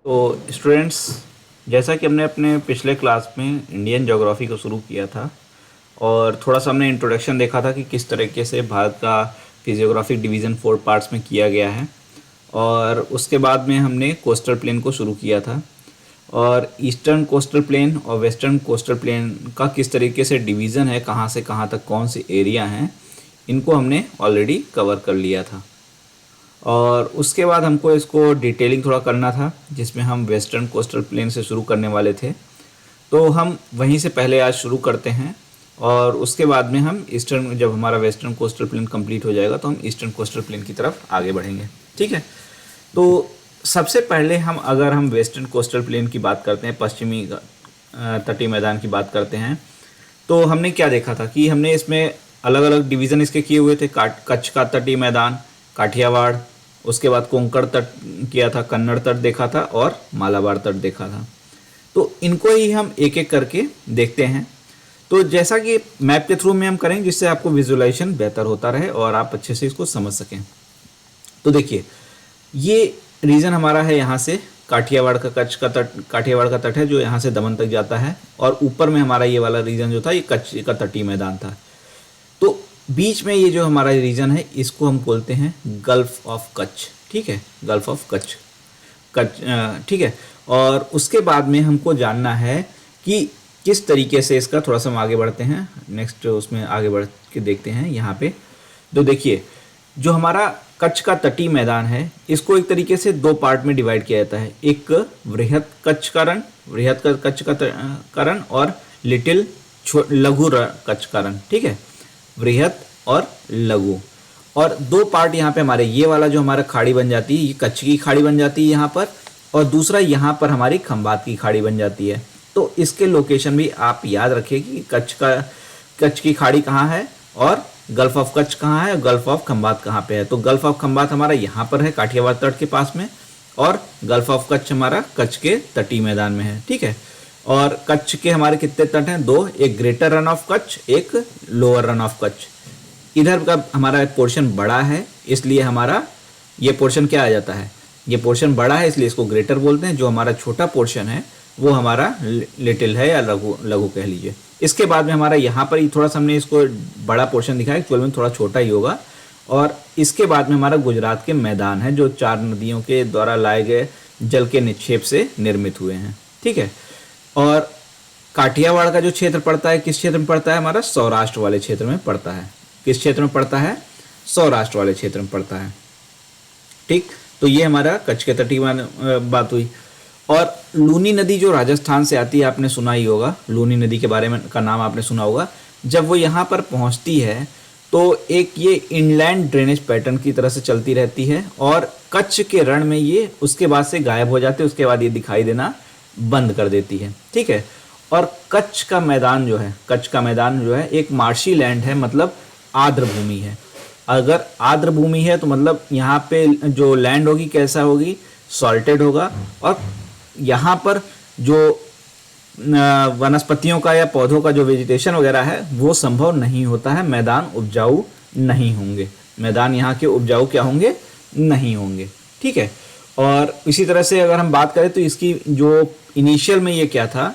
तो स्टूडेंट्स, जैसा कि हमने अपने पिछले क्लास में इंडियन ज्योग्राफी को शुरू किया था और थोड़ा सा हमने इंट्रोडक्शन देखा था कि किस तरीके से भारत की ज्योग्राफिक डिवीज़न 4 पार्ट्स में किया गया है। और उसके बाद में हमने कोस्टल प्लेन को शुरू किया था और ईस्टर्न कोस्टल प्लेन और वेस्टर्न कोस्टल प्लेन का किस तरीके से डिवीज़न है, कहाँ से कहाँ तक कौन से एरिया हैं, इनको हमने ऑलरेडी कवर कर लिया था। और उसके बाद हमको इसको डिटेलिंग थोड़ा करना था, जिसमें हम वेस्टर्न कोस्टल प्लेन से शुरू करने वाले थे। तो हम वहीं से पहले आज शुरू करते हैं और उसके बाद में हम ईस्टर्न, जब हमारा वेस्टर्न कोस्टल प्लेन कंप्लीट हो जाएगा तो हम ईस्टर्न कोस्टल प्लेन की तरफ आगे बढ़ेंगे। ठीक है, तो सबसे पहले हम वेस्टर्न कोस्टल प्लेन की बात करते हैं, पश्चिमी तटीय मैदान की बात करते हैं, तो हमने क्या देखा था कि हमने इसमें अलग अलग डिवीज़न इसके किए हुए थे। कच्छ का तटीय मैदान, काठियावाड़, उसके बाद कोंकण तट किया था, कन्नड़ तट देखा था और मालाबार तट देखा था। तो इनको ही हम एक एक करके देखते हैं। तो जैसा कि मैप के थ्रू में हम करेंगे, जिससे आपको विजुअलाइजेशन बेहतर होता रहे और आप अच्छे से इसको समझ सकें। तो देखिए, ये रीजन हमारा है यहाँ से काठियावाड़ का, कच्छ का तट काठियावाड़ का तट है जो यहाँ से दमन तक जाता है, और ऊपर में हमारा ये वाला रीजन जो था ये कच्छ का तटीय मैदान था। तो बीच में ये जो हमारा रीजन है इसको हम बोलते हैं गल्फ ऑफ कच्छ। ठीक है, गल्फ ऑफ कच्छ, ठीक है। और उसके बाद में हमको जानना है कि किस तरीके से इसका, थोड़ा सा हम आगे बढ़ते हैं, नेक्स्ट उसमें आगे बढ़ के देखते हैं यहाँ पे। तो देखिए, जो हमारा कच्छ का तटीय मैदान है इसको एक तरीके से दो पार्ट में डिवाइड किया जाता है। एक वृहत कच्छ का रण, वृहत कच्छ का रण, और लिटिल लघु कच्छ का रण। ठीक है, वृहत और लघु, और दो पार्ट यहाँ पे हमारे, ये वाला जो हमारा खाड़ी बन जाती है, ये कच्छ की खाड़ी बन जाती है यहाँ पर, और दूसरा यहाँ पर हमारी खंबात की खाड़ी बन जाती है। तो इसके लोकेशन भी आप याद रखिए कि कच्छ की खाड़ी कहाँ है और गल्फ ऑफ कच्छ कहाँ है और गल्फ ऑफ खंबात कहाँ पे है। तो गल्फ ऑफ खंबात हमारा यहाँ पर है काठियावाड़ तट के पास में, और गल्फ ऑफ कच्छ हमारा कच्छ के तटीय मैदान में है। ठीक है, और कच्छ के हमारे कितने तट हैं? दो, एक ग्रेटर रन ऑफ कच्छ, एक लोअर रन ऑफ कच्छ। इधर का हमारा पोर्शन बड़ा है, इसलिए हमारा ये पोर्शन क्या आ जाता है, ये पोर्शन बड़ा है इसलिए इसको ग्रेटर बोलते हैं। जो हमारा छोटा पोर्शन है वो हमारा लिटिल है या लघु लघु कह लीजिए। इसके बाद में हमारा यहाँ पर ही थोड़ा सा हमने इसको बड़ा पोर्शन दिखाया, एक्चुअल में थोड़ा छोटा ही होगा। और इसके बाद में हमारा गुजरात के मैदान है जो 4 नदियों के द्वारा लाए गए जल के निक्षेप से निर्मित हुए हैं। ठीक है, और काठियावाड़ का जो क्षेत्र पड़ता है, किस क्षेत्र में पड़ता है? हमारा सौराष्ट्र वाले क्षेत्र में पड़ता है। किस क्षेत्र में पड़ता है? सौराष्ट्र वाले क्षेत्र में पड़ता है। ठीक, तो ये हमारा कच्छ के तटीय बात हुई। और लूनी नदी जो राजस्थान से आती है, आपने सुना ही होगा, लूनी नदी के बारे में का नाम आपने सुना होगा। जब वो यहाँ पर पहुँचती है तो एक ये इनलैंड ड्रेनेज पैटर्न की तरह से चलती रहती है, और कच्छ के रण में ये उसके बाद से गायब हो जाती है, उसके बाद ये दिखाई देना बंद कर देती है। ठीक है, और कच्छ का मैदान जो है एक मार्शी लैंड है, मतलब आर्द्र भूमि है। अगर आर्द्र भूमि है तो मतलब यहाँ पे जो लैंड होगी कैसा होगी? सॉल्टेड होगा, और यहाँ पर जो वनस्पतियों का या पौधों का जो वेजिटेशन वगैरह है वो संभव नहीं होता है, मैदान उपजाऊ नहीं होंगे, मैदान यहाँ के उपजाऊ क्या होंगे? नहीं होंगे। ठीक है, और इसी तरह से अगर हम बात करें तो इसकी जो इनिशियल में ये क्या था,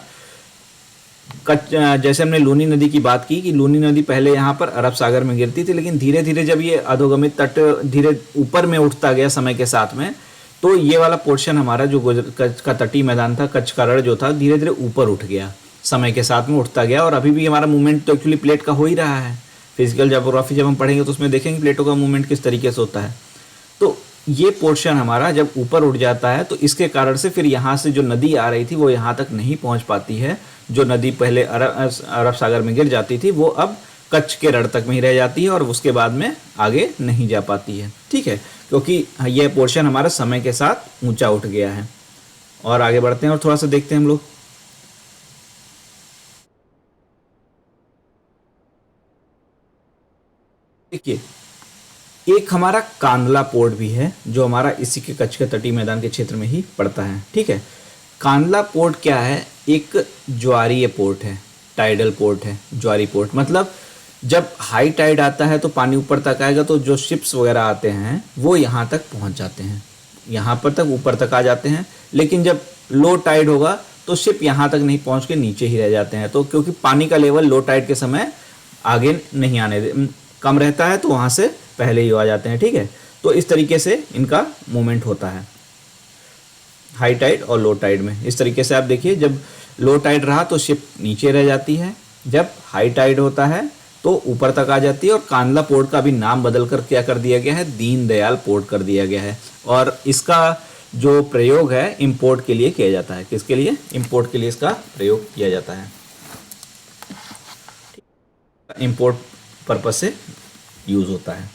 जैसे हमने लूनी नदी की बात की कि लूनी नदी पहले यहाँ पर अरब सागर में गिरती थी, लेकिन धीरे धीरे जब ये अधोगमित तट धीरे ऊपर में उठता गया समय के साथ में, तो ये वाला पोर्शन हमारा जो कच्छ का तटीय मैदान था, कच्छ का रण जो था, धीरे धीरे ऊपर उठ गया, समय के साथ में उठता गया। और अभी भी हमारा मूवमेंट तो एक्चुअली प्लेट का हो ही रहा है। फिजिकल ज्योग्राफी जब हम पढ़ेंगे तो उसमें देखेंगे प्लेटों का मूवमेंट किस तरीके से होता है। तो ये पोर्शन हमारा जब ऊपर उठ जाता है तो इसके कारण से फिर यहाँ से जो नदी आ रही थी वो यहाँ तक नहीं पहुँच पाती है। जो नदी पहले अरब सागर में गिर जाती थी वो अब कच्छ के रण तक में ही रह जाती है और उसके बाद में आगे नहीं जा पाती है। ठीक है, क्योंकि यह पोर्शन हमारा समय के साथ ऊंचा उठ गया है। और आगे बढ़ते हैं और थोड़ा सा देखते हैं हम लोग। देखिए, एक हमारा कांदला पोर्ट भी है जो हमारा इसी के कच्छ के तटीय मैदान के क्षेत्र में ही पड़ता है। ठीक है, कांदला पोर्ट क्या है? एक ज्वारीय पोर्ट है, टाइडल पोर्ट है। ज्वारी पोर्ट मतलब जब हाई टाइड आता है तो पानी ऊपर तक आएगा तो जो शिप्स वगैरह आते हैं वो यहाँ तक पहुँच जाते हैं, यहाँ पर तक ऊपर तक आ जाते हैं, लेकिन जब लो टाइड होगा तो शिप यहाँ तक नहीं पहुँच के नीचे ही रह जाते हैं। तो क्योंकि पानी का लेवल लो टाइड के समय आगे नहीं कम रहता है, तो वहाँ से पहले ही आ जाते हैं। ठीक है, तो इस तरीके से इनका मूवमेंट होता है हाई टाइड और लो टाइड में। इस तरीके से आप देखिए, जब लो टाइड रहा तो शिप नीचे रह जाती है, जब हाई टाइड होता है तो ऊपर तक आ जाती है। और कांदला पोर्ट का भी नाम बदल कर क्या कर दिया गया है, दीनदयाल पोर्ट कर दिया गया है। और इसका जो प्रयोग है इंपोर्ट के लिए किया जाता है। किसके लिए? इंपोर्ट के लिए इसका प्रयोग किया जाता है, इंपोर्ट पर्पस से यूज होता है।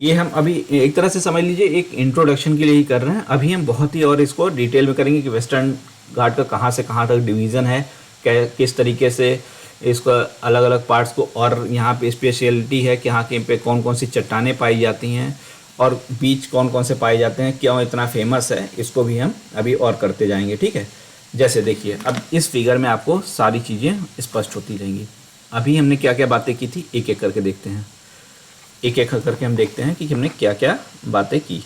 ये हम अभी एक तरह से समझ लीजिए एक इंट्रोडक्शन के लिए ही कर रहे हैं। अभी हम बहुत ही और इसको डिटेल में करेंगे कि वेस्टर्न घाट का कहाँ से कहाँ तक डिवीज़न है, क्या किस तरीके से इसको अलग अलग पार्ट्स को, और यहाँ पे स्पेशलिटी है कि यहाँ के पे कौन कौन सी चट्टानें पाई जाती हैं और बीच कौन कौन से पाए जाते हैं, क्यों इतना फेमस है, इसको भी हम अभी और करते जाएंगे। ठीक है, जैसे देखिए अब इस फिगर में आपको सारी चीज़ें स्पष्ट होती रहेंगी। अभी हमने क्या क्या बातें की थी, एक एक करके देखते हैं। एक एक करके हम देखते हैं कि हमने क्या क्या बातें की।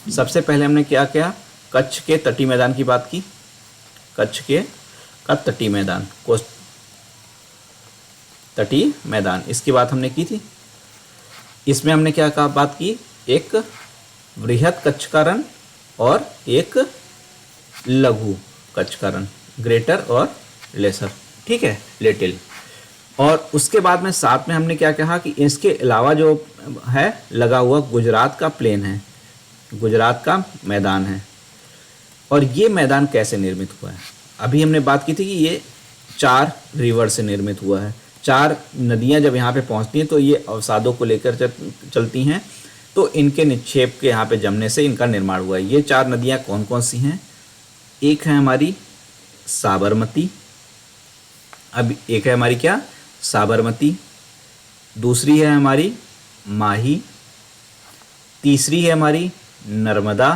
सबसे पहले हमने क्या क्या, कच्छ के तटीय मैदान की बात की। कच्छ के का तटीय मैदान, कोस्ट तटीय मैदान, इसकी बात हमने की थी। इसमें हमने क्या कहा, बात की, एक वृहत कच्छ का रण और एक लघु कच्छ का रण, ग्रेटर और लेसर। ठीक है, लिटिल। और उसके बाद में साथ में हमने क्या कहा कि इसके अलावा जो है लगा हुआ गुजरात का प्लेन है, गुजरात का मैदान है। और ये मैदान कैसे निर्मित हुआ है, अभी हमने बात की थी कि ये 4 रिवर से निर्मित हुआ है। 4 नदियां जब यहाँ पे पहुँचती हैं तो ये अवसादों को लेकर चलती हैं, तो इनके निक्षेप के यहाँ पे जमने से इनका निर्माण हुआ है। ये 4 नदियाँ कौन कौन सी हैं? एक है हमारी साबरमती, अब एक है हमारी क्या, साबरमती। दूसरी है हमारी माही। तीसरी है हमारी नर्मदा।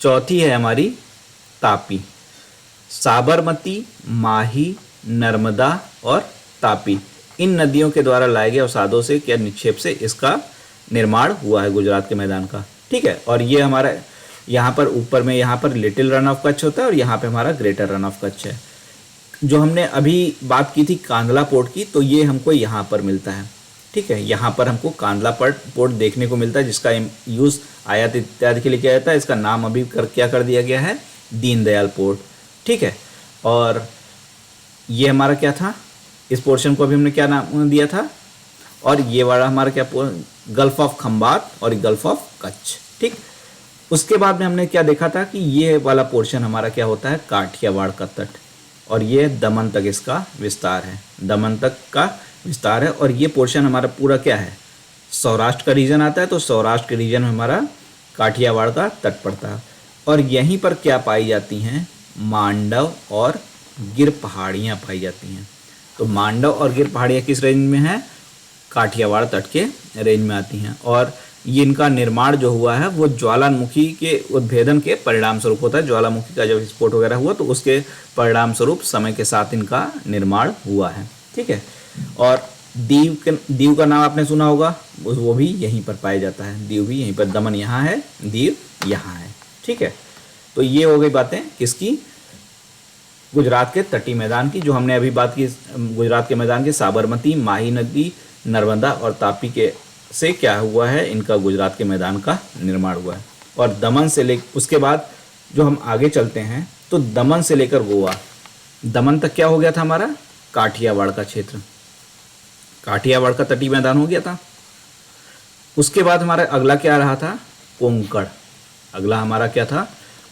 चौथी है हमारी तापी। साबरमती, माही, नर्मदा और तापी, इन नदियों के द्वारा लाए गए अवसादों से क्या निक्षेप से इसका निर्माण हुआ है गुजरात के मैदान का। ठीक है, और ये हमारा यहाँ पर ऊपर में यहाँ पर लिटिल रन ऑफ कच्छ होता है और यहाँ पे हमारा ग्रेटर रन ऑफ कच्छ है। जो हमने अभी बात की थी कांदला पोर्ट की, तो ये हमको यहाँ पर मिलता है। ठीक है, यहाँ पर हमको कांदला पोर्ट देखने को मिलता है, जिसका यूज़ आयात इत्यादि के लिए किया जाता है। इसका नाम अभी क्या कर दिया गया है, दीनदयाल पोर्ट। ठीक है, और ये हमारा क्या था, इस पोर्शन को अभी हमने क्या नाम दिया था, और ये वाला हमारा क्या, गल्फ ऑफ खंबात और गल्फ ऑफ कच्छ। ठीक, उसके बाद में हमने क्या देखा था कि ये वाला पोर्शन हमारा क्या होता है, काठियावाड़ का तट, और ये दमन तक इसका विस्तार है, दमन तक का विस्तार है। और ये पोर्शन हमारा पूरा क्या है, सौराष्ट्र का रीजन आता है, तो सौराष्ट्र के रीजन में हमारा काठियावाड़ का तट पड़ता है। और यहीं पर क्या पाई जाती हैं, मांडव और गिर पहाड़ियाँ पाई जाती हैं। तो मांडव और गिर पहाड़ियाँ किस रेंज में है, काठियावाड़ तट के रेंज में आती हैं। और ये इनका निर्माण जो हुआ है वो ज्वालामुखी के उद्भेदन के परिणाम स्वरूप होता है। ज्वालामुखी का जब विस्फोट वगैरह हुआ तो उसके परिणाम स्वरूप समय के साथ इनका निर्माण हुआ है। ठीक है, और दीव का नाम आपने सुना होगा, वो भी यहीं पर पाया जाता है। दीव भी यहीं पर, दमन यहाँ है, दीव यहाँ है। ठीक है, तो ये हो गई बातें किसकी, गुजरात के तटीय मैदान की। जो हमने अभी बात की गुजरात के मैदान की, साबरमती, माही नदी, नर्मदा और तापी के से क्या हुआ है, इनका गुजरात के मैदान का निर्माण हुआ है। और दमन से ले उसके बाद जो हम आगे चलते हैं तो दमन से लेकर गोवा, दमन तक क्या हो गया था हमारा, काठियावाड़ का क्षेत्र, काठियावाड़ का तटीय मैदान हो गया था। उसके बाद हमारा अगला क्या रहा था, कोंकण। अगला हमारा क्या था,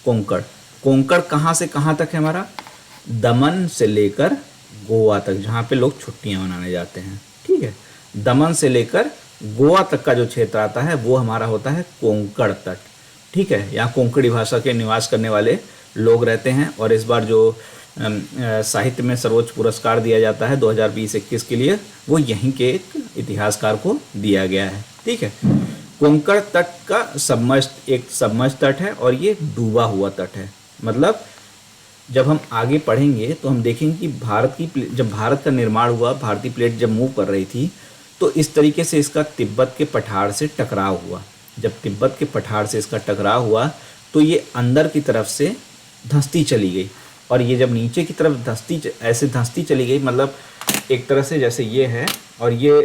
कोंकण। कोंकण कहाँ से कहाँ तक है हमारा, दमन से लेकर गोवा तक, जहाँ पे लोग छुट्टियाँ मनाने जाते हैं। ठीक है, दमन से लेकर गोवा तक का जो क्षेत्र आता है वो हमारा होता है कोंकण तट। ठीक है, यहाँ कोंकणी भाषा के निवास करने वाले लोग रहते हैं। और इस बार जो साहित्य में सर्वोच्च पुरस्कार दिया जाता है 2020-21 के लिए, वो यहीं के एक इतिहासकार को दिया गया है। ठीक है, कोंकण तट का एक सबमर्ज तट है और ये डूबा हुआ तट है। मतलब जब हम आगे पढ़ेंगे तो हम देखेंगे कि जब भारत का निर्माण हुआ, भारतीय प्लेट जब मूव कर रही थी, तो इस तरीके से इसका तिब्बत के पठार से टकराव हुआ। जब तिब्बत के पठार से इसका टकराव हुआ तो ये अंदर की तरफ से धंसती चली गई, और ये जब नीचे की तरफ ऐसे धंसती चली गई, मतलब एक तरह से जैसे ये है और ये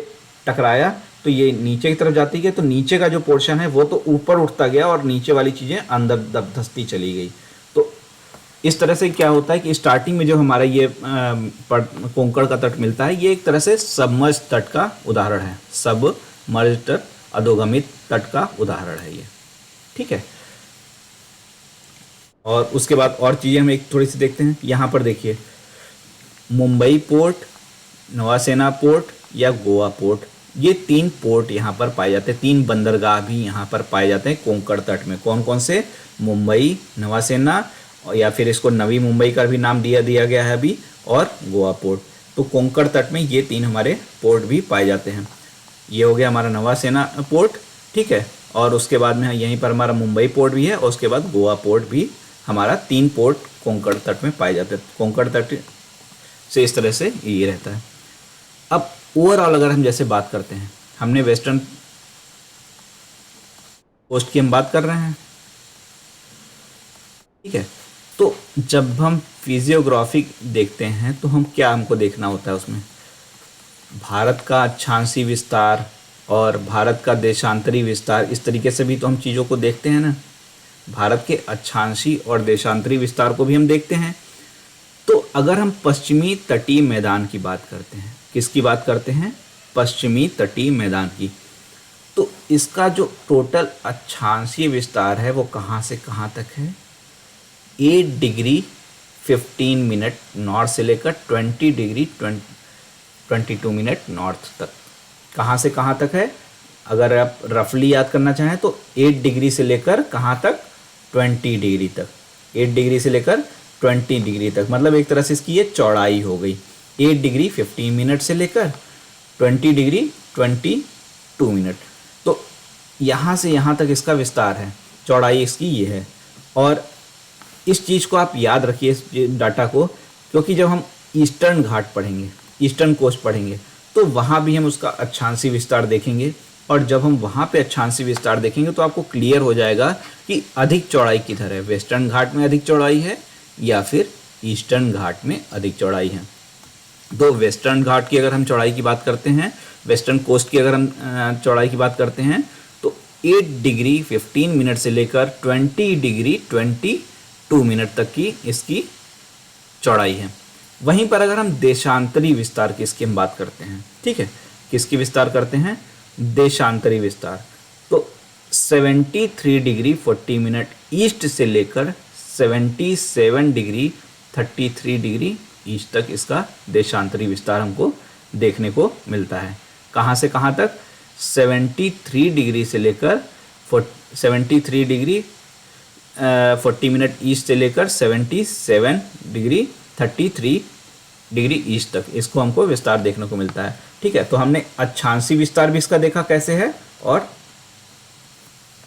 टकराया तो ये नीचे की तरफ जाती गई, तो नीचे का जो पोर्शन है वो तो ऊपर उठता गया और नीचे वाली चीज़ें अंदर धंसती चली गई। तो इस तरह से क्या होता है कि स्टार्टिंग में जो हमारा ये कोंकण का तट मिलता है, ये एक तरह से सबमर्ज तट का उदाहरण है, सबमर्ज तट, अधोगमित तट का उदाहरण है ये, ठीक है। और उसके बाद और चीज़ें हम एक थोड़ी सी देखते हैं। यहाँ पर देखिए, मुंबई पोर्ट, नौसेना पोर्ट या गोवा पोर्ट, ये 3 पोर्ट यहाँ पर पाए जाते हैं, 3 बंदरगाह भी यहाँ पर पाए जाते हैं कोंकण तट में। कौन कौन से? मुंबई, नौसेना, या फिर इसको नवी मुंबई का भी नाम दिया गया है अभी, और गोवा पोर्ट। तो कोंकण तट में ये 3 हमारे पोर्ट भी पाए जाते हैं। ये हो गया हमारा नौसेना पोर्ट, ठीक है। और उसके बाद में यहीं पर हमारा मुंबई पोर्ट भी है, और उसके बाद गोवा पोर्ट भी हमारा 3 पोर्ट कोंकण तट में पाए जाते हैं। कोंकण तट से इस तरह से ये रहता है। अब ओवरऑल अगर हम जैसे बात करते हैं, हमने वेस्टर्न कोस्ट की हम बात कर रहे हैं, ठीक है। तो जब हम फिजियोग्राफी देखते हैं तो हम क्या हमको देखना होता है उसमें? भारत का अक्षांशीय विस्तार और भारत का देशांतरी विस्तार, इस तरीके से भी तो हम चीज़ों को देखते हैं ना। भारत के अक्षांशीय और देशांतरी विस्तार को भी हम देखते हैं। तो अगर हम पश्चिमी तटीय मैदान की बात करते हैं, किसकी बात करते हैं? पश्चिमी तटीय मैदान की। तो इसका जो टोटल अक्षांशीय विस्तार है वो कहाँ से कहाँ तक है? 8 डिग्री 15 मिनट नॉर्थ से लेकर 20 डिग्री 22 मिनट नॉर्थ तक। कहाँ से कहाँ तक है? अगर आप रफली याद करना चाहें तो 8 डिग्री से लेकर कहाँ तक? 20 डिग्री तक। 8 डिग्री से लेकर 20 डिग्री तक, मतलब एक तरह से इसकी ये चौड़ाई हो गई। 8 डिग्री 15 मिनट से लेकर 20 डिग्री 22 मिनट। तो यहाँ से यहाँ तक इसका विस्तार है, चौड़ाई इसकी ये है। और इस चीज़ को आप याद रखिए, इस डाटा को, क्योंकि जब हम ईस्टर्न घाट पढ़ेंगे, ईस्टर्न कोस्ट पढ़ेंगे, तो वहाँ भी हम उसका अक्षांशीय विस्तार देखेंगे। और जब हम वहाँ पे अक्षांशीय विस्तार देखेंगे तो आपको क्लियर हो जाएगा कि अधिक चौड़ाई किधर है, वेस्टर्न घाट में अधिक चौड़ाई है या फिर ईस्टर्न घाट में अधिक चौड़ाई है। तो वेस्टर्न घाट की अगर हम चौड़ाई की बात करते हैं, वेस्टर्न कोस्ट की अगर हम चौड़ाई की बात करते हैं, तो 8 डिग्री 15 मिनट से लेकर 20 डिग्री 22 मिनट तक की इसकी चौड़ाई है। वहीं पर अगर हम देशांतरी विस्तार की इसकी हम बात करते हैं, ठीक है, किसकी विस्तार करते हैं? देशांतरी विस्तार। तो 73 डिग्री 40 मिनट ईस्ट से लेकर 77 डिग्री 33 डिग्री ईस्ट तक इसका देशांतरी विस्तार हमको देखने को मिलता है। कहाँ से कहाँ तक? 73 डिग्री से लेकर 73 डिग्री 40 मिनट ईस्ट से लेकर 77 डिग्री 33 डिग्री ईस्ट तक इसको हमको विस्तार देखने को मिलता है, ठीक है। तो हमने अक्षांशीय विस्तार भी इसका देखा कैसे है, और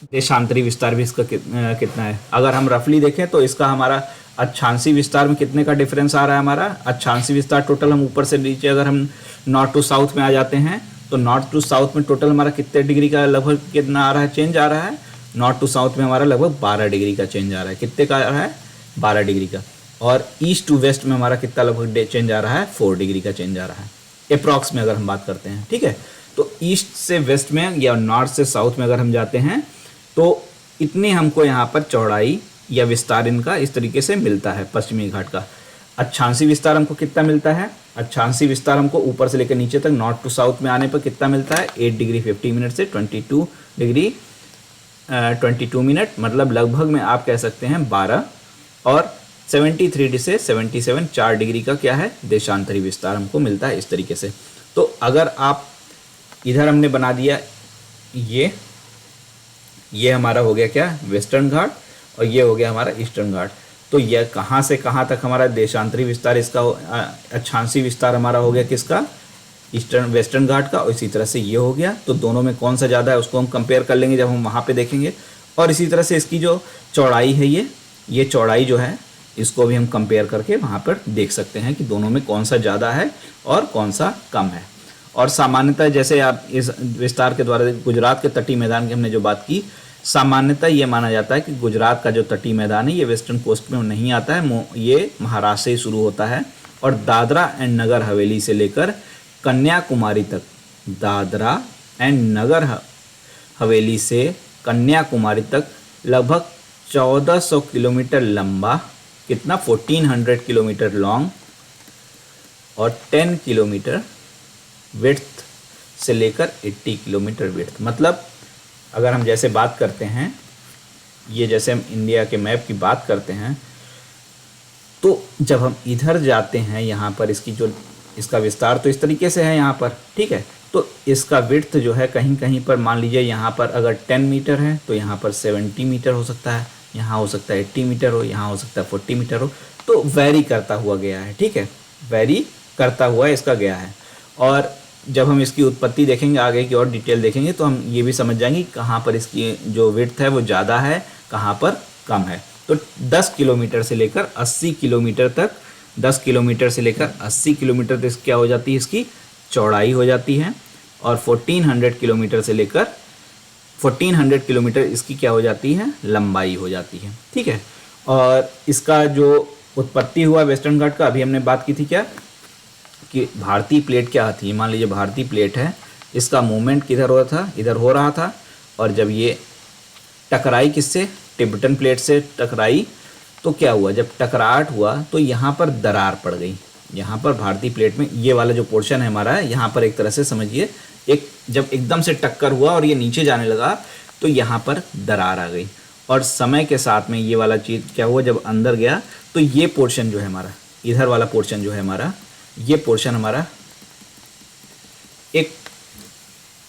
देशांतरी विस्तार भी इसका कितना है। अगर हम रफली देखें तो इसका हमारा अक्षांशीय विस्तार में कितने का डिफरेंस आ रहा है? हमारा अक्षांशीय विस्तार टोटल, हम ऊपर से नीचे अगर हम नॉर्थ टू साउथ में आ जाते हैं तो नॉर्थ टू साउथ में टोटल हमारा कितने डिग्री का लगभग कितना आ रहा है, चेंज आ रहा है? नॉर्थ टू साउथ में हमारा लगभग 12 डिग्री का चेंज आ रहा है। कितने का आ रहा है? 12 डिग्री का। और ईस्ट टू वेस्ट में हमारा कितना लगभग चेंज आ रहा है? 4 डिग्री का चेंज आ रहा है, अप्रॉक्स में अगर हम बात करते हैं, ठीक है। तो ईस्ट से वेस्ट में या नॉर्थ से साउथ में अगर हम जाते हैं तो इतने हमको यहाँ पर चौड़ाई या विस्तार इनका इस तरीके से मिलता है पश्चिमी घाट का। अक्षांशीय विस्तार हमको कितना मिलता है? अक्षांशीय विस्तार हमको ऊपर से लेकर नीचे तक नॉर्थ टू साउथ में आने पर कितना मिलता है? 8 डिग्री 50 मिनट से 22 डिग्री 22 मिनट, मतलब लगभग में आप कह सकते हैं 12। और 73 से 77 4 डिग्री का क्या है? देशांतरी विस्तार हमको मिलता है इस तरीके से। तो अगर आप इधर हमने बना दिया, ये हमारा हो गया क्या? वेस्टर्न घाट, और ये हो गया हमारा ईस्टर्न घाट। तो यह कहाँ से कहाँ तक हमारा देशांतरी विस्तार, इसका अक्षांशीय विस्तार हमारा हो गया किसका? ईस्टर्न वेस्टर्न घाट का। और इसी तरह से ये हो गया। तो दोनों में कौन सा ज़्यादा है उसको हम कंपेयर कर लेंगे जब हम वहाँ पे देखेंगे। और इसी तरह से इसकी जो चौड़ाई है, ये चौड़ाई जो है इसको भी हम कंपेयर करके वहाँ पर देख सकते हैं कि दोनों में कौन सा ज़्यादा है और कौन सा कम है। और सामान्यतः जैसे आप इस विस्तार के द्वारा गुजरात के तटीय मैदान की हमने जो बात की, सामान्यतः ये माना जाता है कि गुजरात का जो तटीय मैदान है ये वेस्टर्न कोस्ट में नहीं आता है, ये महाराष्ट्र से ही शुरू होता है और दादरा एंड नगर हवेली से लेकर कन्याकुमारी तक, दादरा एंड नगर हवेली से कन्याकुमारी तक लगभग 1400 किलोमीटर लंबा, कितना 1400 किलोमीटर लॉन्ग और 10 किलोमीटर विड्थ से लेकर 80 किलोमीटर विड्थ। मतलब अगर हम जैसे बात करते हैं, ये जैसे हम इंडिया के मैप की बात करते हैं, तो जब हम इधर जाते हैं यहाँ पर इसका विस्तार तो इस तरीके से है यहाँ पर, ठीक है। तो इसका विड्थ जो है कहीं कहीं पर मान लीजिए यहाँ पर अगर 10 मीटर है तो यहाँ पर 70 मीटर हो सकता है, यहाँ हो सकता है 80 मीटर हो, यहाँ हो सकता है 40 मीटर हो, तो वैरी करता हुआ गया है, ठीक है, वैरी करता हुआ इसका गया है। और जब हम इसकी उत्पत्ति देखेंगे, आगे की और डिटेल देखेंगे, तो हम ये भी समझ जाएंगे कहाँ पर इसकी जो विड्थ है वो ज़्यादा है, कहाँ पर कम है। तो 10 किलोमीटर से लेकर 80 किलोमीटर तक, 10 किलोमीटर से लेकर 80 किलोमीटर तक क्या हो जाती है, इसकी चौड़ाई हो जाती है। और 1400 किलोमीटर से लेकर 1400 किलोमीटर इसकी क्या हो जाती है, लंबाई हो जाती है, ठीक है। और इसका जो उत्पत्ति हुआ वेस्टर्न घाट का, अभी हमने बात की थी क्या कि भारतीय प्लेट क्या थी, मान लीजिए भारतीय प्लेट है, इसका मूवमेंट किधर हो रहा था, इधर हो रहा था, और जब ये टकराई किससे, तिब्बतन प्लेट से टकराई, तो क्या हुआ, जब टकराहट हुआ तो यहाँ पर दरार पड़ गई। यहाँ पर भारतीय प्लेट में ये वाला जो पोर्शन है हमारा, यहाँ पर एक तरह से समझिए एक जब एकदम से टक्कर हुआ और ये नीचे जाने लगा तो यहाँ पर दरार आ गई, और समय के साथ में ये वाला चीज़ क्या हुआ, जब अंदर गया तो ये पोर्शन जो है हमारा, इधर वाला पोर्शन जो है हमारा, ये पोर्शन हमारा एक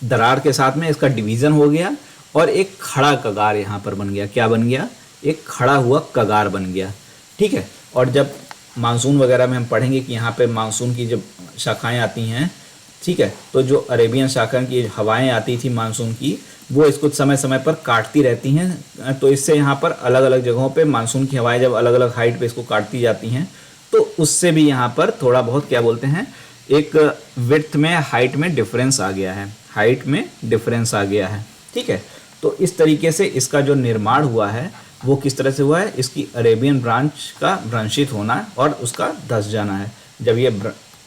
दरार के साथ में इसका डिवीज़न हो गया और एक खड़ा कगार यहाँ पर बन गया। क्या बन गया, एक खड़ा हुआ कगार बन गया, ठीक है। और जब मानसून वगैरह में हम पढ़ेंगे कि यहाँ पे मानसून की जब शाखाएं आती हैं, ठीक है, तो जो अरेबियन शाखा की हवाएं आती थी मानसून की, वो इसको समय समय पर काटती रहती हैं, तो इससे यहाँ पर अलग अलग जगहों पे मानसून की हवाएं जब अलग अलग हाइट पे इसको काटती जाती हैं, तो उससे भी यहाँ पर थोड़ा बहुत क्या बोलते हैं, एक विड्थ में, हाइट में डिफरेंस आ गया है, हाइट में डिफरेंस आ गया है, ठीक है। तो इस तरीके से इसका जो निर्माण हुआ है वो किस तरह से हुआ है, इसकी अरेबियन ब्रांच का भ्रंशित होना और उसका धंस जाना है। जब ये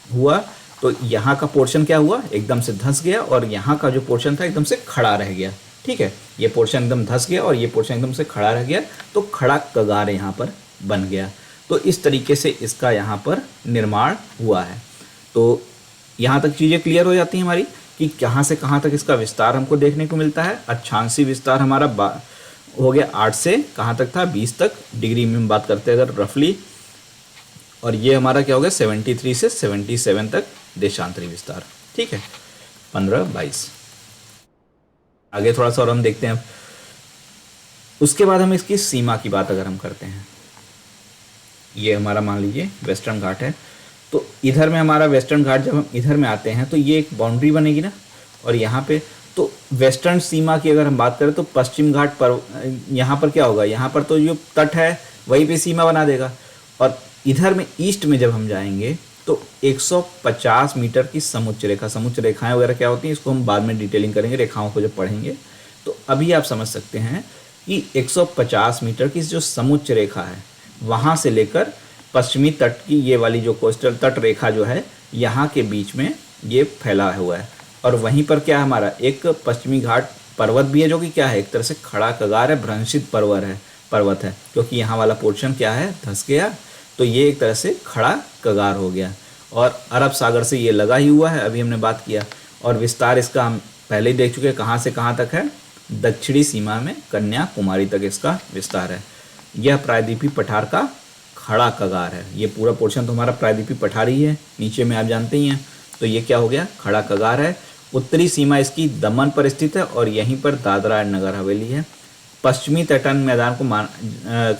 हुआ तो यहाँ का पोर्शन क्या हुआ, एकदम से धंस गया, और यहाँ का जो पोर्शन था एकदम से खड़ा रह गया, ठीक है। ये पोर्शन एकदम धंस गया और ये पोर्शन एकदम से खड़ा रह गया, तो खड़ा कगार यहाँ पर बन गया। तो इस तरीके से इसका यहाँ पर निर्माण हुआ है। तो यहाँ तक चीज़ें क्लियर हो जाती हैं हमारी कि कहाँ से कहाँ तक इसका विस्तार हमको देखने को मिलता है। अक्षांशीय विस्तार हमारा हो गया 8 से कहाँ तक था, 20 तक, डिग्री में हम बात करते हैं अगर रफली, और ये हमारा क्या हो गया 73 से 77 तक देशांतरी विस्तार, ठीक है, 15-22। आगे थोड़ा सा और हम देखते हैं। उसके बाद हम इसकी सीमा की बात अगर हम करते हैं, ये हमारा मान लीजिए वेस्टर्न घाट है, तो इधर में हमारा वेस्टर्न घाट, जब हम इधर में आते हैं तो ये एक बाउंड्री बनेगी ना, और यहाँ पे तो वेस्टर्न सीमा की अगर हम बात करें तो पश्चिम घाट पर यहाँ पर क्या होगा, यहाँ पर तो जो तट है वहीं पे सीमा बना देगा, और इधर में ईस्ट में जब हम जाएंगे तो 150 मीटर की समुच्च रेखा, समुच्च रेखाएं वगैरह क्या होती हैं इसको हम बाद में डिटेलिंग करेंगे, रेखाओं को जब पढ़ेंगे। तो अभी आप समझ सकते हैं कि 150 मीटर की जो समुच्च रेखा है वहाँ से लेकर पश्चिमी तट की ये वाली जो कोस्टल तट रेखा जो है यहाँ के बीच में ये फैला हुआ है, और वहीं पर क्या हमारा एक पश्चिमी घाट पर्वत भी है जो कि क्या है, एक तरह से खड़ा कगार है, भ्रंशित पर्वत है, क्योंकि यहाँ वाला पोर्शन क्या है, धंस गया, तो ये एक तरह से खड़ा कगार हो गया, और अरब सागर से ये लगा ही हुआ है, अभी हमने बात किया। और विस्तार इसका हम पहले ही देख चुके हैं, कहाँ से कहाँ तक है, दक्षिणी सीमा में कन्याकुमारी तक इसका विस्तार है। यह प्रायद्वीपीय पठार का खड़ा कगार है, ये पूरा पोर्शन तो हमारा प्रायद्वीपीय पठार ही है, नीचे में आप जानते ही हैं। तो ये क्या हो गया, खड़ा कगार है। उत्तरी सीमा इसकी दमन पर स्थित है, और यहीं पर दादरा एंड नगर हवेली है। पश्चिमी तटन मैदान को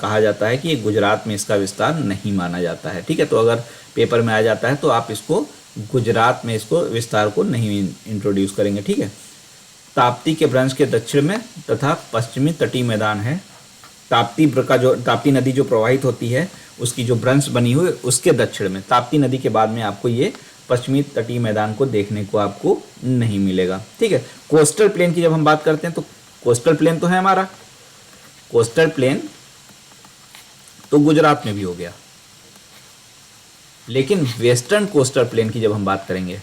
कहा जाता है कि ये गुजरात में इसका विस्तार नहीं माना जाता है, ठीक है। तो अगर पेपर में आ जाता है तो आप इसको गुजरात में इसको विस्तार को नहीं इंट्रोड्यूस करेंगे, ठीक है। ताप्ती के भ्रंश के दक्षिण में तथा पश्चिमी तटीय मैदान है। ताप्ती नदी जो प्रवाहित होती है उसकी जो भ्रंश बनी हुई उसके दक्षिण में, ताप्ती नदी के बाद में आपको ये पश्चिमी तटीय मैदान को देखने को आपको नहीं मिलेगा। ठीक है, कोस्टल प्लेन की जब हम बात करते हैं तो कोस्टल प्लेन तो है हमारा, कोस्टल प्लेन तो गुजरात में भी हो गया, लेकिन वेस्टर्न कोस्टल प्लेन की जब हम बात करेंगे,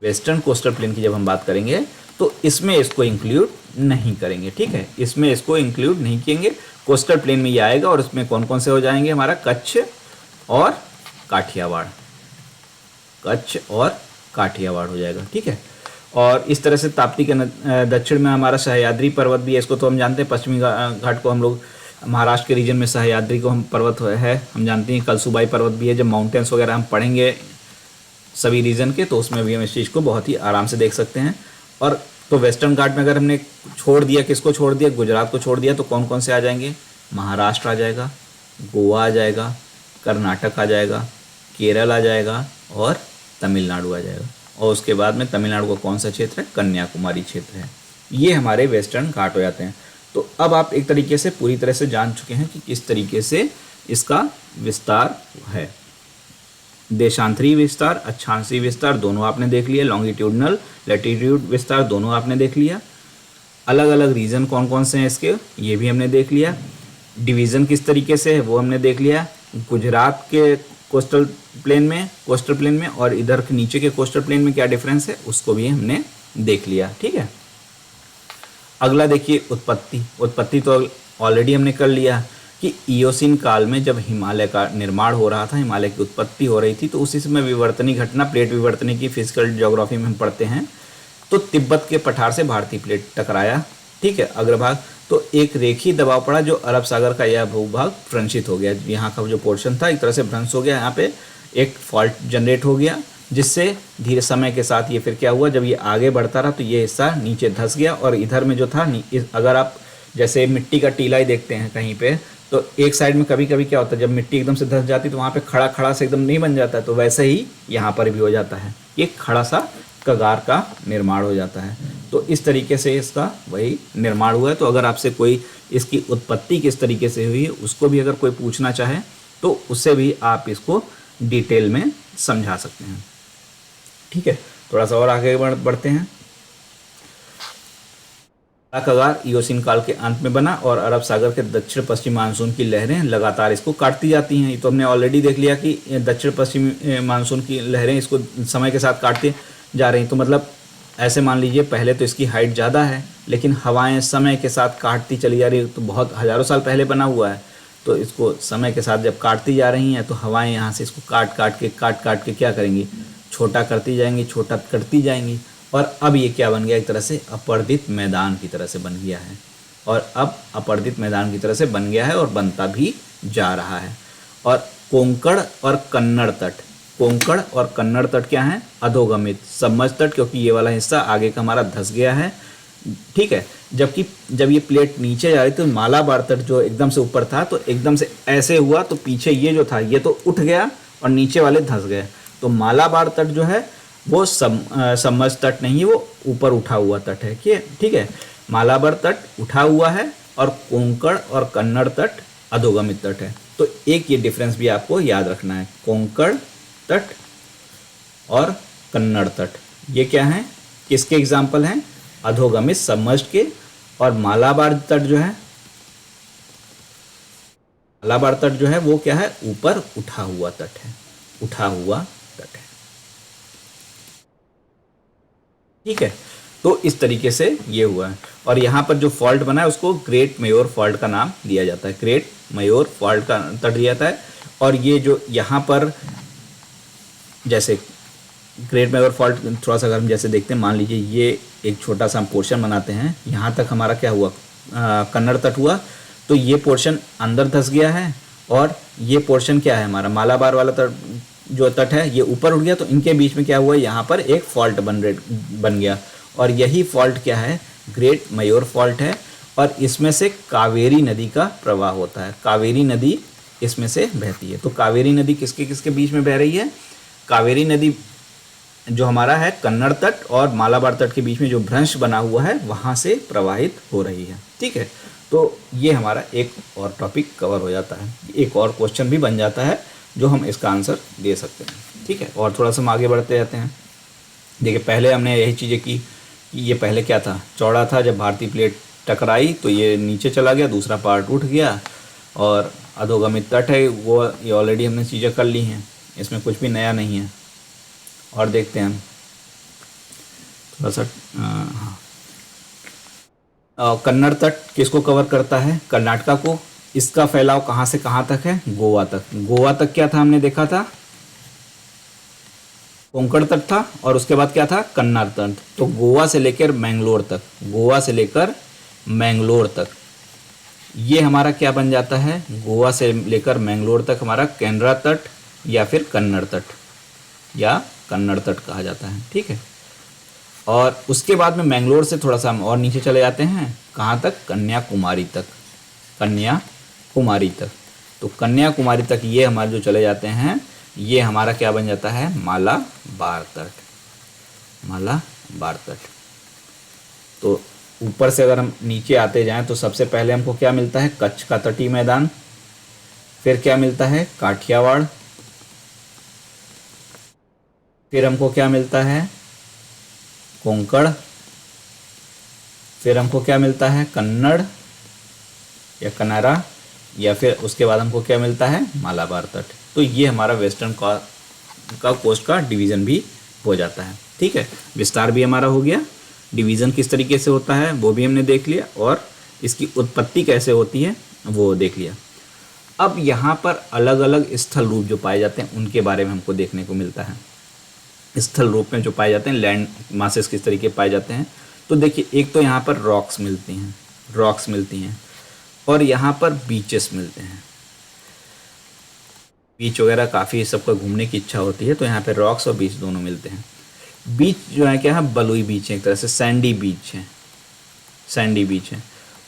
वेस्टर्न कोस्टल प्लेन की जब हम बात करेंगे तो इसमें इसको इंक्लूड नहीं करेंगे। ठीक है, इसमें इसको इंक्लूड नहीं करेंगे, कोस्टल प्लेन में ये आएगा और इसमें कौन कौन से हो जाएंगे, हमारा कच्छ और काठियावाड़, कच्छ और काठियावाड़ हो जाएगा। ठीक है, और इस तरह से ताप्ती के दक्षिण में हमारा सह्याद्री पर्वत भी है, इसको तो हम जानते हैं, पश्चिमी घाट को हम लोग महाराष्ट्र के रीजन में सह्याद्री को हम पर्वत है हम जानते हैं, कलसुबाई पर्वत भी है। जब माउंटेन्स वगैरह हम पढ़ेंगे सभी रीजन के तो उसमें भी हम इस चीज़ को बहुत ही आराम से देख सकते हैं। और तो वेस्टर्न घाट में अगर हमने छोड़ दिया, किसको छोड़ दिया, गुजरात को छोड़ दिया, तो कौन कौन से आ जाएंगे, महाराष्ट्र आ जाएगा, गोवा आ जाएगा, कर्नाटक आ जाएगा, केरल आ जाएगा और तमिलनाडु आ जाएगा। और उसके बाद में तमिलनाडु का कौन सा क्षेत्र है, कन्याकुमारी क्षेत्र है। ये हमारे वेस्टर्न घाट हो जाते हैं। तो अब आप एक तरीके से पूरी तरह से जान चुके हैं कि किस तरीके से इसका विस्तार है। देशांतरी विस्तार, अक्षांशीय विस्तार दोनों आपने देख लिया, लॉन्गिट्यूडनल लैटिट्यूड विस्तार दोनों आपने देख लिया, अलग अलग रीजन कौन कौन से हैं इसके ये भी हमने देख लिया, डिवीज़न किस तरीके से है वो हमने देख लिया, गुजरात के कोस्टल प्लेन में और इधर के नीचे के कोस्टल प्लेन में क्या डिफरेंस है उसको भी हमने देख लिया। ठीक है, अगला देखिए उत्पत्ति तो ऑलरेडी हमने कर लिया कि इयोसीन काल में जब हिमालय का निर्माण हो रहा था, हिमालय की उत्पत्ति हो रही थी, तो उसी समय विवर्तनी घटना, प्लेट विवर्तनी की फिजिकल ज्योग्राफी में हम पढ़ते हैं, तो तिब्बत के पठार से भारतीय प्लेट टकराया। ठीक है, अग्रभाग तो एक रेखीय दबाव पड़ा जो अरब सागर का यह भूभाग भ्रंशित हो गया, यहाँ का जो पोर्शन था एक तरह से भ्रंश हो गया, यहाँ पे एक फॉल्ट जनरेट हो गया, जिससे धीरे समय के साथ ये फिर क्या हुआ, जब ये आगे बढ़ता रहा तो ये हिस्सा नीचे धंस गया और इधर में जो था, अगर आप जैसे मिट्टी का टीला ही देखते हैं कहीं पे, तो एक साइड में कभी कभी क्या होता है, जब मिट्टी एकदम से धंस जाती है तो वहाँ पे खड़ा खड़ा से एकदम नहीं बन जाता है, तो वैसे ही यहाँ पर भी हो जाता है, एक खड़ा सा कगार का निर्माण हो जाता है। तो इस तरीके से इसका वही निर्माण हुआ है। तो अगर आपसे कोई इसकी उत्पत्ति किस तरीके से हुई है उसको भी अगर कोई पूछना चाहे तो उससे भी आप इसको डिटेल में समझा सकते हैं। ठीक है, थोड़ा सा और आगे बढ़ते हैं। कगार इयोसीन काल के अंत में बना और अरब सागर के दक्षिण पश्चिम मानसून की लहरें लगातार इसको काटती जाती हैं। ये तो हमने ऑलरेडी देख लिया कि दक्षिण पश्चिमी मानसून की लहरें इसको समय के साथ काटती जा रही। तो मतलब ऐसे मान लीजिए पहले तो इसकी हाइट ज़्यादा है, लेकिन हवाएं समय के साथ काटती चली जा रही है। तो बहुत हज़ारों साल पहले बना हुआ है, तो इसको समय के साथ जब काटती जा रही हैं तो हवाएं यहाँ से इसको काट काट के क्या करेंगी, छोटा करती जाएंगी, छोटा करती जाएंगी। और अब ये क्या बन गया, एक तरह से अपर्दित मैदान की तरह से बन गया है, और अब अपर्दित मैदान की तरह से बन गया है और बनता भी जा रहा है। और कोंकण और कन्नड़ तट, कोंकण और कन्नड़ तट क्या है, अधोगमित सबमर्ज तट, क्योंकि ये वाला हिस्सा आगे का हमारा धंस गया है। ठीक है, जबकि जब ये प्लेट नीचे जा रही तो मालाबार तट जो एकदम से ऊपर था तो एकदम से ऐसे हुआ, तो पीछे ये जो था ये तो उठ गया और नीचे वाले धंस गए। तो मालाबार तट जो है वो सबमर्ज तट नहीं है, वो ऊपर उठा हुआ तट है। ठीक है, मालाबार तट उठा हुआ है और कोंकण और कन्नड़ तट अधोगमित तट है। तो एक ये डिफरेंस भी आपको याद रखना है, कोंकण तट और कन्नड़ तट ये क्या है, किसके एग्जाम्पल हैं, अधोगमित सबमर्ज्ड के। और मालाबार तट जो है, मालाबार तट जो है वो क्या है, ऊपर उठा हुआ तट है, उठा हुआ तट है। ठीक है, तो इस तरीके से ये हुआ है। और यहाँ पर जो फॉल्ट बना है उसको ग्रेट मेयोर फॉल्ट का नाम दिया जाता है, ग्रेट मेयोर फॉल्ट का तट दिया जाता है। और ये जो यहाँ पर जैसे ग्रेट मेयोर फॉल्ट थोड़ा सा अगर हम जैसे देखते हैं, मान लीजिए ये एक छोटा सा हम पोर्शन बनाते हैं, यहाँ तक हमारा क्या हुआ, कन्नड़ तट हुआ, तो ये पोर्शन अंदर धंस गया है और ये पोर्शन क्या है हमारा मालाबार वाला तट जो तट है ये ऊपर उठ गया। तो इनके बीच में क्या हुआ, यहाँ पर एक फॉल्ट बन गया और यही फॉल्ट क्या है, ग्रेट मेयोर फॉल्ट है। और इसमें से कावेरी नदी का प्रवाह होता है, कावेरी नदी इसमें से बहती है। तो कावेरी नदी किसके किसके बीच में बह रही है, कावेरी नदी जो हमारा है कन्नड़ तट और मालाबार तट के बीच में जो भ्रंश बना हुआ है वहाँ से प्रवाहित हो रही है। ठीक है, तो ये हमारा एक और टॉपिक कवर हो जाता है, एक और क्वेश्चन भी बन जाता है जो हम इसका आंसर दे सकते हैं। ठीक है, और थोड़ा सा हम आगे बढ़ते जाते हैं। देखिए पहले हमने यही चीज़ें की कि ये पहले क्या था, चौड़ा था, जब भारतीय प्लेट टकराई तो ये नीचे चला गया, दूसरा पार्ट उठ गया, और अधोगमित तट है वो, ये ऑलरेडी हमने चीज़ें कर ली हैं, इसमें कुछ भी नया नहीं है। और देखते हैं हम थोड़ा सा, हाँ, कन्नड़ तट किसको कवर करता है, कर्नाटका को। इसका फैलाव कहाँ से कहाँ तक है, गोवा तक। गोवा तक क्या था, हमने देखा था कोंकण तट था, और उसके बाद क्या था, कन्नड़ तट। तो गोवा से लेकर मैंगलोर तक, गोवा से लेकर मैंगलोर तक ये हमारा क्या बन जाता है, गोवा से लेकर मैंगलोर तक हमारा केनरा तट या फिर कन्नड़ तट या कन्नड़ तट कहा जाता है। ठीक है, और उसके बाद में मैंगलोर से थोड़ा सा हम और नीचे चले जाते हैं, कहाँ तक, कन्याकुमारी तक, कन्याकुमारी तक। तो कन्याकुमारी तक ये हमारे जो चले जाते हैं, ये हमारा क्या बन जाता है, मालाबार तट, मालाबार तट। तो ऊपर से अगर हम नीचे आते जाएं तो सबसे पहले हमको क्या मिलता है, कच्छ का तटीय मैदान, फिर क्या मिलता है, काठियावाड़, फिर हमको क्या मिलता है, कोंकण, फिर हमको क्या मिलता है, कन्नड़ या कनारा, या फिर उसके बाद हमको क्या मिलता है, मालाबार तट। तो ये हमारा वेस्टर्न का कोस्ट का डिवीज़न भी हो जाता है। ठीक है, विस्तार भी हमारा हो गया, डिवीज़न किस तरीके से होता है वो भी हमने देख लिया, और इसकी उत्पत्ति कैसे होती है वो देख लिया। अब यहाँ पर अलग अलग स्थल रूप जो पाए जाते हैं उनके बारे में हमको देखने को मिलता है। स्थल रूप में जो पाए जाते हैं, लैंड मासेस किस तरीके पाए जाते हैं, तो देखिए एक तो यहाँ पर रॉक्स मिलती हैं, और यहाँ पर बीचेस मिलते हैं। बीच वगैरह काफ़ी सबका घूमने की इच्छा होती है, तो यहाँ पे रॉक्स और बीच दोनों मिलते हैं। बीच जो है क्या है, बलुई बीच है, एक तरह से सैंडी बीच है।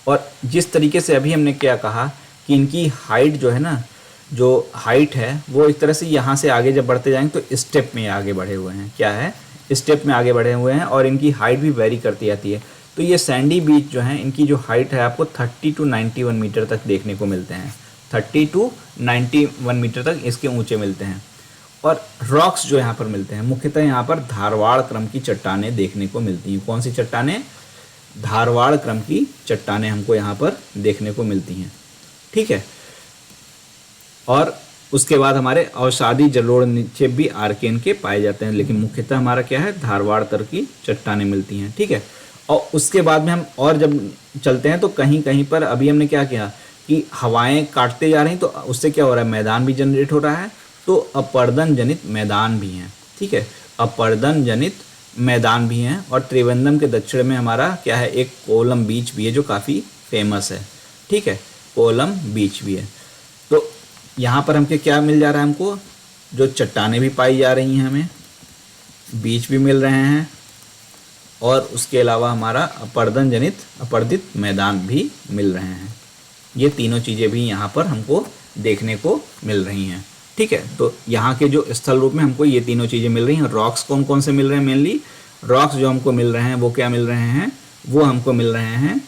और जिस तरीके से अभी हमने क्या कहा कि इनकी हाइट जो है ना, जो हाइट है वो एक तरह से यहाँ से आगे जब बढ़ते जाएंगे तो स्टेप में आगे बढ़े हुए हैं, क्या है, स्टेप में आगे बढ़े हुए हैं, और इनकी हाइट भी वेरी करती जाती है। तो ये सैंडी बीच जो हैं, इनकी जो हाइट है आपको 30 to 91 मीटर तक देखने को मिलते हैं, 30 to 91 मीटर तक इसके ऊंचे मिलते हैं। और रॉक्स जो यहाँ पर मिलते हैं, मुख्यतः यहाँ पर धारवाड़ क्रम की चट्टानें देखने को मिलती हैं। कौन सी चट्टानें, धारवाड़ क्रम की चट्टानें हमको यहाँ पर देखने को मिलती हैं। ठीक है, और उसके बाद हमारे अवसादी जलोढ़ निक्षेप भी आर्केन के पाए जाते हैं, लेकिन मुख्यतः हमारा क्या है, धारवाड़ तर की चट्टानें मिलती हैं। ठीक है, और उसके बाद में हम और जब चलते हैं तो कहीं कहीं पर अभी हमने क्या किया कि हवाएं काटते जा रही, तो उससे क्या हो रहा है, मैदान भी जनरेट हो रहा है, तो अपर्दन जनित मैदान भी हैं। ठीक है, अपर्दन जनित मैदान भी हैं। और त्रिवेंद्रम के दक्षिण में हमारा क्या है, एक कोलम बीच भी है जो काफ़ी फेमस है। ठीक है, कोलम बीच भी है। तो यहाँ पर हमके क्या मिल जा रहा है, हमको जो चट्टानें भी पाई जा रही हैं, हमें बीच भी मिल रहे हैं, और उसके अलावा हमारा अपर्दन जनित अपर्दित मैदान भी मिल रहे हैं। ये तीनों चीज़ें भी यहाँ पर हमको देखने को मिल रही हैं। ठीक है, तो यहाँ के जो स्थल रूप में हमको ये तीनों चीज़ें मिल रही हैं। रॉक्स कौन कौन से मिल रहे हैं, मेनली रॉक्स जो हमको मिल रहे हैं वो क्या मिल रहे हैं, वो हमको मिल रहे हैं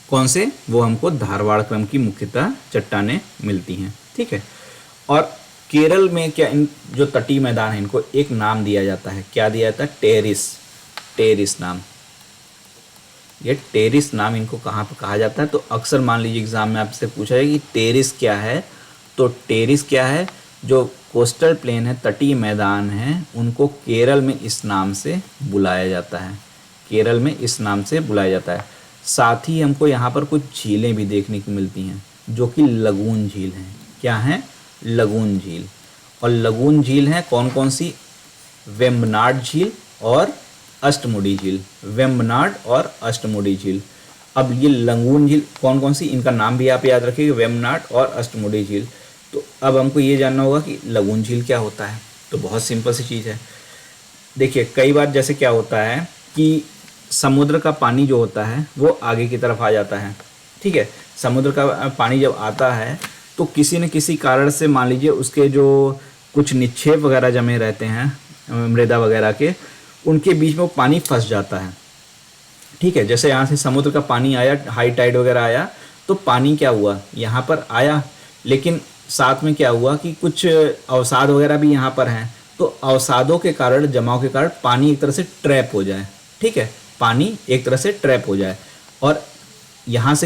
कौन से, वो हमको धारवाड़ क्रम की मुख्यतः चट्टानें मिलती हैं। ठीक है, और केरल में क्या, इन जो तटीय मैदान है इनको एक नाम दिया जाता है, क्या दिया जाता है, टेरिस नाम। ये टेरिस नाम इनको कहाँ पर कहा जाता है, तो अक्सर मान लीजिए एग्जाम में आपसे पूछा जाए कि टेरिस क्या है, तो टेरिस क्या है, जो कोस्टल प्लेन है, तटीय मैदान है, उनको केरल में इस नाम से बुलाया जाता है, केरल में इस नाम से बुलाया जाता है। साथ ही हमको यहाँ पर कुछ झीलें भी देखने को मिलती हैं जो कि लगून झील हैं। क्या हैं, लगून झील। और लगून झील हैं कौन कौन सी, वेम्बनाड झील और अष्टमुडी झील, वेम्बनाड और अष्टमुडी झील। अब ये लगून झील कौन कौन सी, इनका नाम भी आप याद रखिएगा, वेम्बनाड और अष्टमुडी झील। तो अब हमको ये जानना होगा कि लगून झील क्या होता है। तो बहुत सिंपल सी चीज़ है। देखिए कई बार जैसे क्या होता है कि समुद्र का पानी जो होता है वो आगे की तरफ आ जाता है। ठीक है, समुद्र का पानी जब आता है तो किसी न किसी कारण से मान लीजिए उसके जो कुछ निक्षेप वगैरह जमे रहते हैं मृदा वगैरह के, उनके बीच में वो पानी फंस जाता है। ठीक है, जैसे यहाँ से समुद्र का पानी आया, हाई टाइड वगैरह आया, तो पानी क्या हुआ, यहाँ पर आया, लेकिन साथ में क्या हुआ कि कुछ अवसाद वगैरह भी यहाँ पर हैं, तो अवसादों के कारण, जमाव के कारण पानी एक तरह से ट्रैप हो जाए। ठीक है, पानी एक तरह से ट्रैप हो जाए और यहाँ से